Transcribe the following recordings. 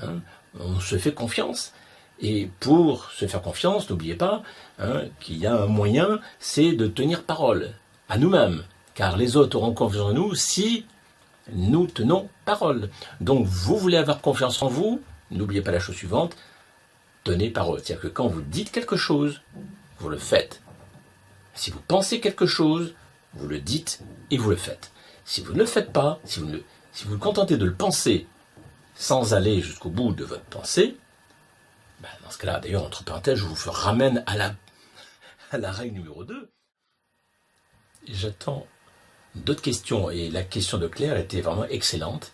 hein. On se fait confiance. Et pour se faire confiance, n'oubliez pas qu'il y a un moyen, c'est de tenir parole à nous-mêmes. Car les autres auront confiance en nous si nous tenons parole. Donc vous voulez avoir confiance en vous, n'oubliez pas la chose suivante, tenez parole. C'est-à-dire que quand vous dites quelque chose, vous le faites. Si vous pensez quelque chose, vous le dites et vous le faites. Si vous ne le faites pas, si vous vous contentez de le penser sans aller jusqu'au bout de votre pensée, dans ce cas-là, d'ailleurs, entre parenthèses, je vous ramène à la règle numéro 2. J'attends d'autres questions, et la question de Claire était vraiment excellente.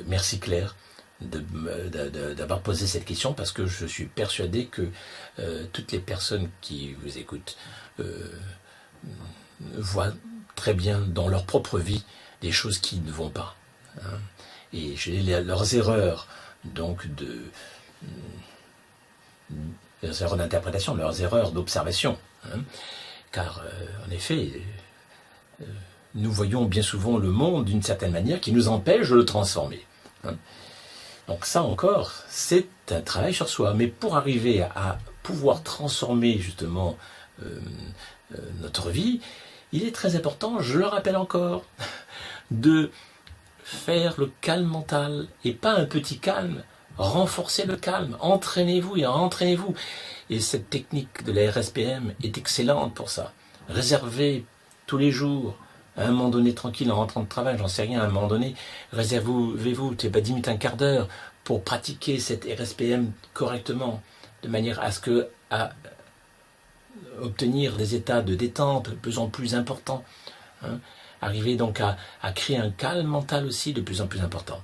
Merci Claire d'avoir posé cette question, parce que je suis persuadé que toutes les personnes qui vous écoutent voient très bien dans leur propre vie des choses qui ne vont pas. Et leurs erreurs, donc leurs erreurs d'interprétation, leurs erreurs d'observation. Car, en effet, nous voyons bien souvent le monde d'une certaine manière qui nous empêche de le transformer. Donc ça encore, c'est un travail sur soi. Mais pour arriver à pouvoir transformer justement notre vie, il est très important, je le rappelle encore, de faire le calme mental, et pas un petit calme. Renforcez le calme, entraînez-vous et entraînez-vous. Et cette technique de la RSPM est excellente pour ça. Réservez tous les jours, à un moment donné tranquille, en rentrant de travail, j'en sais rien, à un moment donné, réservez-vous, 10 minutes, un quart d'heure, pour pratiquer cette RSPM correctement, de manière à obtenir des états de détente de plus en plus importants. Arriver donc à créer un calme mental aussi de plus en plus important.